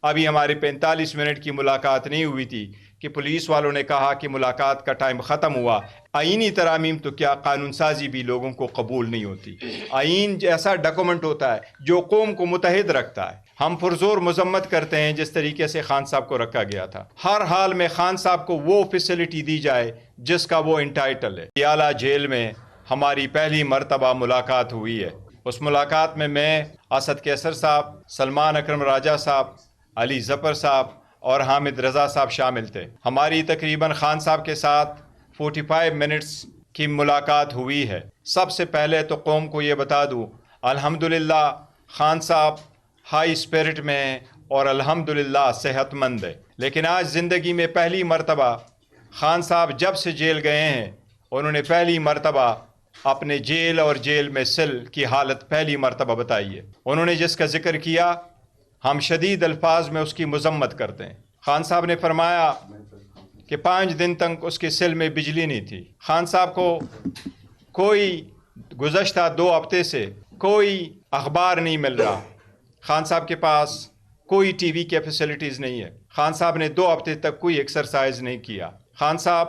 ابھی ہماری 45 منٹ کی ملاقات نہیں ہوئی تھی کہ پولیس والوں نے کہا کہ ملاقات کا ٹائم ختم ہوا۔ آئینی ترامیم تو کیا، قانون سازی بھی لوگوں کو قبول نہیں ہوتی۔ آئین ایسا ڈاکومنٹ ہوتا ہے جو قوم کو متحد رکھتا ہے۔ ہم پرزور مذمت کرتے ہیں جس طریقے سے خان صاحب کو رکھا گیا تھا۔ ہر حال میں خان صاحب کو وہ فیسلٹی دی جائے جس کا وہ انٹائٹل ہے۔ پٹیالہ جیل میں ہماری پہلی مرتبہ ملاقات ہوئی ہے۔ اس ملاقات میں اسد کیسر صاحب، سلمان اکرم راجہ صاحب، علی ظفر صاحب اور حامد رضا صاحب شامل تھے۔ ہماری تقریباً خان صاحب کے ساتھ 45 منٹس کی ملاقات ہوئی ہے۔ سب سے پہلے تو قوم کو یہ بتا دوں، الحمدللہ خان صاحب ہائی اسپرٹ میں ہیں اور الحمدللہ صحت مند ہے۔ لیکن آج زندگی میں پہلی مرتبہ خان صاحب جب سے جیل گئے ہیں، انہوں نے پہلی مرتبہ اپنے جیل اور جیل میں سل کی حالت پہلی مرتبہ بتائی ہے۔ انہوں نے جس کا ذکر کیا، ہم شدید الفاظ میں اس کی مذمت کرتے ہیں۔ خان صاحب نے فرمایا کہ 5 دن تک اس کے سل میں بجلی نہیں تھی۔ خان صاحب کو کوئی گزشتہ 2 ہفتے سے کوئی اخبار نہیں مل رہا۔ خان صاحب کے پاس کوئی ٹی وی کی فیسلٹیز نہیں ہے۔ خان صاحب نے 2 ہفتے تک کوئی ایکسرسائز نہیں کیا۔ خان صاحب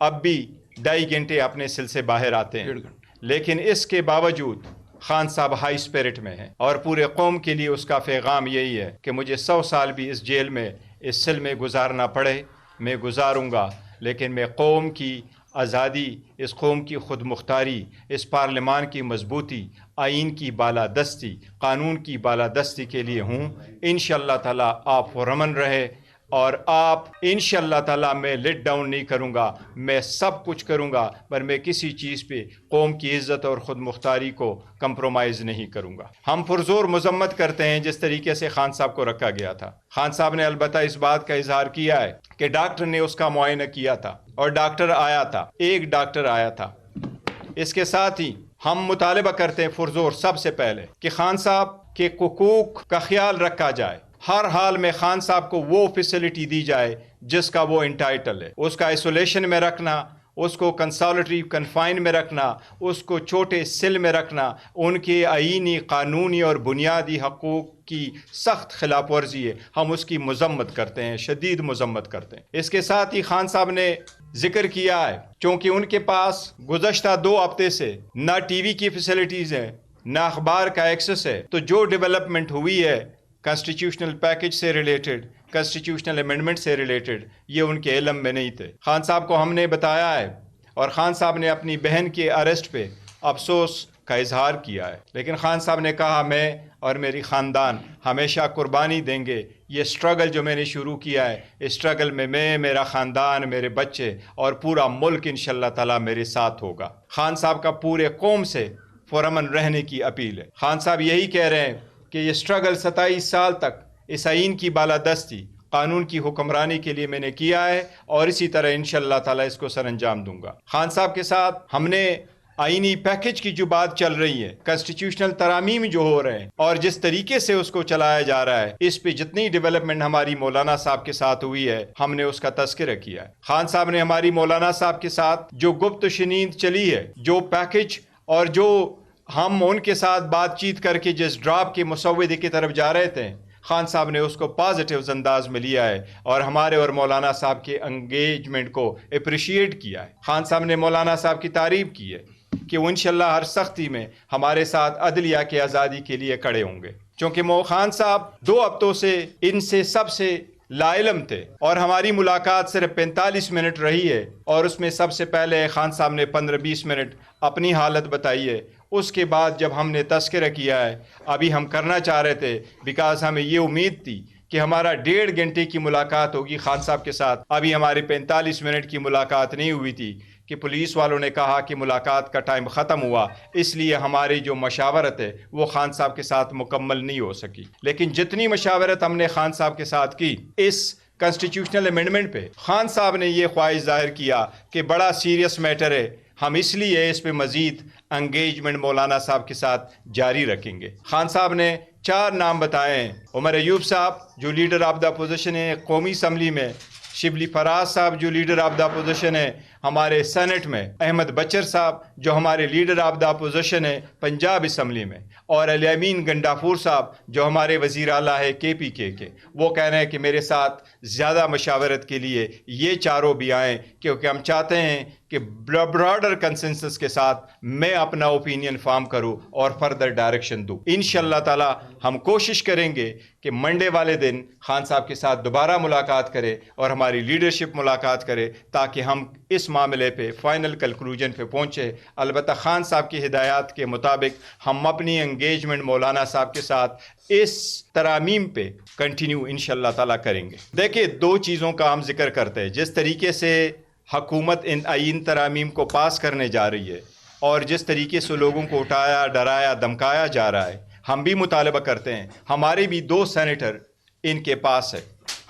اب بھی 2.5 گھنٹے اپنے سل سے باہر آتے ہیں، لیکن اس کے باوجود خان صاحب ہائی اسپرٹ میں ہیں، اور پورے قوم کے لیے اس کا پیغام یہی ہے کہ مجھے 100 سال بھی اس جیل میں، اس سل میں گزارنا پڑے، میں گزاروں گا، لیکن میں قوم کی آزادی، اس قوم کی خود مختاری، اس پارلیمان کی مضبوطی، آئین کی بالادستی، قانون کی بالادستی کے لیے ہوں۔ انشاءاللہ تعالیٰ آپ پرامن رہے، اور آپ انشاءاللہ تعالیٰ میں لیٹ ڈاؤن نہیں کروں گا، میں سب کچھ کروں گا، پر میں کسی چیز پہ قوم کی عزت اور خود مختاری کو کمپرومائز نہیں کروں گا۔ ہم پرزور مذمت کرتے ہیں جس طریقے سے خان صاحب کو رکھا گیا تھا۔ خان صاحب نے البتہ اس بات کا اظہار کیا ہے کہ ڈاکٹر نے اس کا معائنہ کیا تھا اور ڈاکٹر آیا تھا، ایک ڈاکٹر آیا تھا۔ اس کے ساتھ ہی ہم مطالبہ کرتے ہیں پرزور سب سے پہلے کہ خان صاحب کے حقوق کا خیال رکھا جائے۔ ہر حال میں خان صاحب کو وہ فیسلٹی دی جائے جس کا وہ انٹائٹل ہے۔ اس کا آئسولیشن میں رکھنا، اس کو کنسالٹری کنفائن میں رکھنا، اس کو چھوٹے سیل میں رکھنا، ان کے آئینی، قانونی اور بنیادی حقوق کی سخت خلاف ورزی ہے۔ ہم اس کی مذمت کرتے ہیں، شدید مذمت کرتے ہیں۔ اس کے ساتھ ہی خان صاحب نے ذکر کیا ہے، چونکہ ان کے پاس گزشتہ 2 ہفتے سے نہ ٹی وی کی فیسلٹیز ہیں، نہ اخبار کا ایکسس ہے، تو جو ڈیولپمنٹ ہوئی ہے کانسٹیٹیوشنل پیکج سے ریلیٹڈ، کانسٹیٹیوشنل امینڈمنٹ سے ریلیٹڈ، یہ ان کے علم میں نہیں تھے۔ خان صاحب کو ہم نے بتایا ہے، اور خان صاحب نے اپنی بہن کے اریسٹ پہ افسوس کا اظہار کیا ہے، لیکن خان صاحب نے کہا میں اور میری خاندان ہمیشہ قربانی دیں گے۔ یہ سٹرگل جو میں نے شروع کیا ہے، اس سٹرگل میں میرا خاندان، میرے بچے اور پورا ملک انشاءاللہ تعالیٰ میرے ساتھ ہوگا۔ خان صاحب کا پورے قوم سے پرامن رہنے کی اپیل ہے۔ خان صاحب یہی کہہ رہے ہیں کہ یہ سٹرگل 27 سال تک اس آئین کی بالادستی، قانون کی حکمرانی کے لیے میں نے کیا ہے، اور اسی طرح انشاءاللہ تعالیٰ اس کو سر انجام دوں گا۔ خان صاحب کے ساتھ ہم نے آئینی پیکج کی جو بات چل رہی ہے، کانسٹیٹیوشنل ترامیم جو ہو رہے ہیں اور جس طریقے سے اس کو چلایا جا رہا ہے، اس پہ جتنی ڈیولپمنٹ ہماری مولانا صاحب کے ساتھ ہوئی ہے، ہم نے اس کا تذکرہ کیا ہے۔ خان صاحب نے ہماری مولانا صاحب کے ساتھ جو گپت و شنید چلی ہے، جو پیکج اور جو ہم ان کے ساتھ بات چیت کر کے جس ڈراپ کے مسودے کی طرف جا رہے تھے، خان صاحب نے اس کو پازیٹیو انداز میں لیا ہے اور ہمارے اور مولانا صاحب کے انگیجمنٹ کو اپریشیٹ کیا ہے۔ خان صاحب نے مولانا صاحب کی تعریف کی ہے کہ وہ انشاءاللہ ہر سختی میں ہمارے ساتھ عدلیہ کی آزادی کے لیے کھڑے ہوں گے، چونکہ خان صاحب 2 ہفتوں سے ان سے سب سے لا علم تھے، اور ہماری ملاقات صرف 45 منٹ رہی ہے، اور اس میں سب سے پہلے خان صاحب نے 15-20 منٹ اپنی حالت بتائی ہے۔ اس کے بعد جب ہم نے تذکرہ کیا ہے، ابھی ہم کرنا چاہ رہے تھے بیکاز ہمیں یہ امید تھی کہ ہمارا 1.5 گھنٹے کی ملاقات ہوگی خان صاحب کے ساتھ، ابھی ہماری 45 منٹ کی ملاقات نہیں ہوئی تھی کہ پولیس والوں نے کہا کہ ملاقات کا ٹائم ختم ہوا، اس لیے ہماری جو مشاورت ہے وہ خان صاحب کے ساتھ مکمل نہیں ہو سکی۔ لیکن جتنی مشاورت ہم نے خان صاحب کے ساتھ کی اس کانسٹیٹیوشنل امینڈمنٹ پہ، خان صاحب نے یہ خواہش ظاہر کیا کہ بڑا سیریس میٹر ہے، ہم اس لیے اس پہ مزید انگیجمنٹ مولانا صاحب کے ساتھ جاری رکھیں گے۔ خان صاحب نے 4 نام بتائے ہیں: عمر ایوب صاحب جو لیڈر آف دا اپوزیشن ہے قومی اسمبلی میں، شبلی فراز صاحب جو لیڈر آف دا اپوزیشن ہے ہمارے سینٹ میں احمد بچر صاحب جو ہمارے لیڈر آف دا اپوزیشن ہے پنجاب اسمبلی میں، اور علی امین گنڈافور صاحب جو ہمارے وزیر اعلیٰ ہے KPK کے، وہ کہہ رہے ہیں کہ میرے ساتھ زیادہ مشاورت کے لیے یہ چاروں بھی آئیں، کیونکہ ہم چاہتے ہیں کہ براڈر کنسنسس کے ساتھ میں اپنا اوپینین فارم کروں اور فردر ڈائریکشن دوں۔ انشاءاللہ تعالی ہم کوشش کریں گے کہ منڈے والے دن خان صاحب کے ساتھ دوبارہ ملاقات کرے اور ہماری لیڈرشپ ملاقات کرے تاکہ ہم اس معاملے پہ فائنل کنکلوژن پہ پہنچے۔ البتہ خان صاحب کی ہدایات کے مطابق ہم اپنی انگیجمنٹ مولانا صاحب کے ساتھ اس ترامیم پہ کنٹینیو انشاءاللہ تعالی کریں گے۔ دیکھیں، دو چیزوں کا ہم ذکر کرتے ہیں۔ جس طریقے سے حکومت ان آئین ترامیم کو پاس کرنے جا رہی ہے اور جس طریقے سے لوگوں کو اٹھایا، ڈرایا، دھمکایا جا رہا ہے، ہم بھی مطالبہ کرتے ہیں، ہمارے بھی 2 سینیٹر ان کے پاس ہے،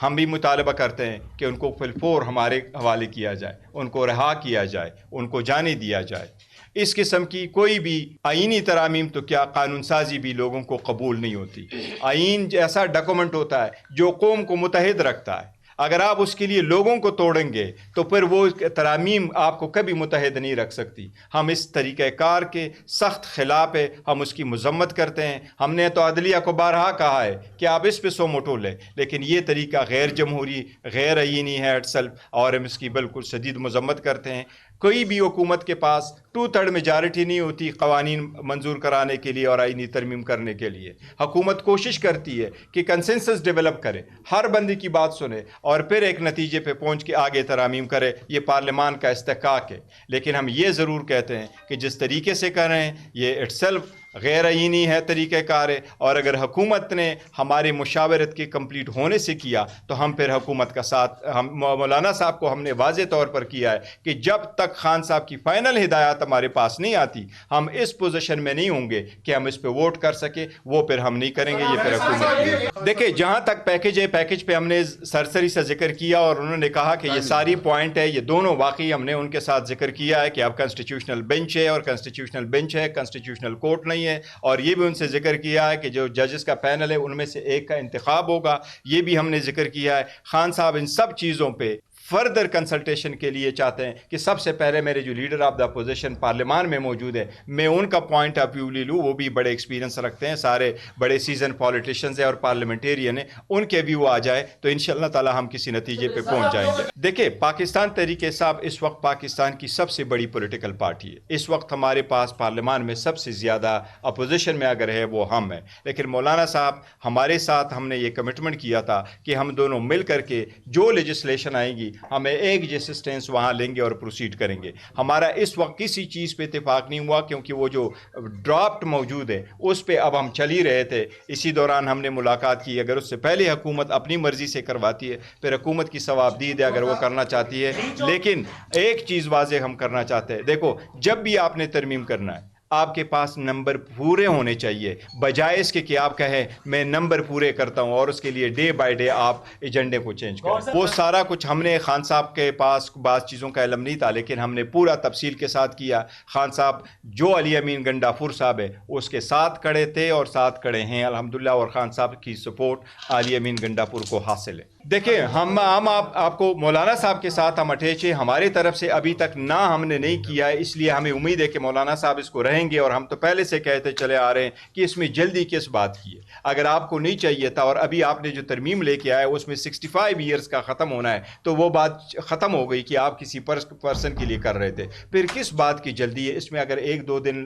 ہم بھی مطالبہ کرتے ہیں کہ ان کو فلفور ہمارے حوالے کیا جائے، ان کو رہا کیا جائے، ان کو جانے دیا جائے۔ اس قسم کی کوئی بھی آئینی ترامیم تو کیا قانون سازی بھی لوگوں کو قبول نہیں ہوتی۔ آئین ایسا ڈاکومنٹ ہوتا ہے جو قوم کو متحد رکھتا ہے۔ اگر آپ اس کے لیے لوگوں کو توڑیں گے تو پھر وہ ترامیم آپ کو کبھی متحد نہیں رکھ سکتی۔ ہم اس طریقہ کار کے سخت خلاف ہے، ہم اس کی مذمت کرتے ہیں۔ ہم نے تو عدلیہ کو بارہا کہا ہے کہ آپ اس پہ سو موٹو لیں، لیکن یہ طریقہ غیر جمہوری، غیر آئینی ہے اٹسلف، اور ہم اس کی بالکل شدید مذمت کرتے ہیں۔ کوئی بھی حکومت کے پاس 2/3 میجارٹی نہیں ہوتی قوانین منظور کرانے کے لیے اور آئینی ترمیم کرنے کے لیے۔ حکومت کوشش کرتی ہے کہ کنسنسس ڈیولپ کرے، ہر بندے کی بات سنے اور پھر ایک نتیجے پہ پہنچ کے آگے ترامیم کرے۔ یہ پارلیمان کا استحقاق ہے، لیکن ہم یہ ضرور کہتے ہیں کہ جس طریقے سے کر رہے ہیں یہ اٹسلف غیر آئینی ہے، طریقہ کار ہے، اور اگر حکومت نے ہماری مشاورت کے کمپلیٹ ہونے سے کیا تو ہم پھر حکومت کا ساتھ، ہم مولانا صاحب کو ہم نے واضح طور پر کیا ہے کہ جب تک خان صاحب کی فائنل ہدایات ہمارے پاس نہیں آتی ہم اس پوزیشن میں نہیں ہوں گے کہ ہم اس پہ ووٹ کر سکے، وہ پھر ہم نہیں کریں گے، یہ پھر حکومت کی۔ دیکھیں، جہاں تک پیکج ہے، پیکج پہ ہم نے سرسری سے ذکر کیا اور انہوں نے کہا کہ یہ ساری پوائنٹ ہے، یہ دونوں واقعی ہم نے ان کے ساتھ ذکر کیا ہے کہ اب کنسٹیٹیوشنل بینچ ہے اور کنسٹیٹیوشنل بینچ ہے، کنسٹیٹیوشنل کورٹ نہیں ہے، اور یہ بھی ان سے ذکر کیا ہے کہ جو ججز کا پینل ہے ان میں سے ایک کا انتخاب ہوگا، یہ بھی ہم نے ذکر کیا ہے۔ خان صاحب ان سب چیزوں پہ فردر کنسلٹیشن کے لیے چاہتے ہیں کہ سب سے پہلے میرے جو لیڈر آف دا اپوزیشن پارلیمان میں موجود ہے میں ان کا پوائنٹ آف ویو لے لوں، وہ بھی بڑے ایکسپیرینس رکھتے ہیں، سارے بڑے سیزن پولیٹیشینز ہیں اور پارلیمنٹیرین ہیں، ان کے ویو آ جائے تو انشاءاللہ تعالی ہم کسی نتیجے پہ پہنچ جائیں گے۔ دیکھیں، پاکستان تحریک انصاف اس وقت پاکستان کی سب سے بڑی پولیٹیکل پارٹی ہے۔ اس وقت ہمارے پاس پارلیمان میں سب سے زیادہ اپوزیشن میں اگر ہے وہ ہم ہیں، لیکن مولانا صاحب ہمارے ساتھ ہم نے یہ کمٹمنٹ کیا تھا کہ ہم دونوں مل کر کے جو لیجسلیشن آئے گی ہمیں ایک جیسے سٹینس وہاں لیں گے اور پروسیڈ کریں گے۔ ہمارا اس وقت کسی چیز پہ اتفاق نہیں ہوا کیونکہ وہ جو ڈرافٹ موجود ہے اس پہ اب ہم چل ہی رہے تھے، اسی دوران ہم نے ملاقات کی۔ اگر اس سے پہلے حکومت اپنی مرضی سے کرواتی ہے پھر حکومت کی ثوابدید ہے اگر وہ کرنا چاہتی ہے، لیکن ایک چیز واضح ہم کرنا چاہتے ہیں، دیکھو جب بھی آپ نے ترمیم کرنا ہے آپ کے پاس نمبر پورے ہونے چاہیے، بجائے اس کے کہ آپ کہیں میں نمبر پورے کرتا ہوں اور اس کے لیے ڈے بائی ڈے آپ ایجنڈے کو چینج کریں۔ وہ سارا کچھ ہم نے خان صاحب کے پاس بعض چیزوں کا علم نہیں تھا، لیکن ہم نے پورا تفصیل کے ساتھ کیا۔ خان صاحب جو علی امین گنڈافور صاحب ہے اس کے ساتھ کھڑے تھے اور ساتھ کھڑے ہیں الحمدللہ، اور خان صاحب کی سپورٹ علی امین گنڈافور کو حاصل ہے۔ دیکھیں، ہم آپ کو مولانا صاحب کے ساتھ ہم اٹیچ ہیں، ہماری طرف سے ابھی تک نہ ہم نے نہیں کیا ہے، اس لیے ہمیں امید ہے کہ مولانا صاحب اس کو رہیں گے، اور ہم تو پہلے سے کہتے چلے آ رہے ہیں کہ اس میں جلدی کس بات کی ہے۔ اگر آپ کو نہیں چاہیے تھا اور ابھی آپ نے جو ترمیم لے کے آئے اس میں 65 ایئرز کا ختم ہونا ہے تو وہ بات ختم ہو گئی کہ آپ کسی پرسن کے لیے کر رہے تھے، پھر کس بات کی جلدی ہے؟ اس میں اگر 1-2 دن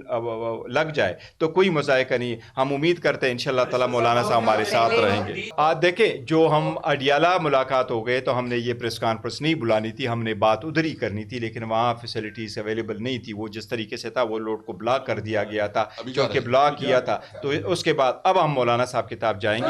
لگ جائے تو کوئی مذائقہ نہیں۔ ہم امید کرتے ہیں انشاءاللہ تعالی مولانا صاحب ہمارے ساتھ رہیں گے۔ دیکھیں، جو ہم اڈیالہ ملاقات ہو گئے تو ہم نے یہ پریس کانفرنس نہیں بلانی تھی، ہم نے بات ادھر ہی کرنی تھی، لیکن وہاں فیسلٹیز اویلیبل نہیں تھی۔ وہ جس طریقے سے تھا وہ لوڈ کو بلاک کر دیا گیا تھا، جو کہ بلاک کیا تھا، تو اس کے بعد اب ہم مولانا صاحب کے طرف جائیں گے۔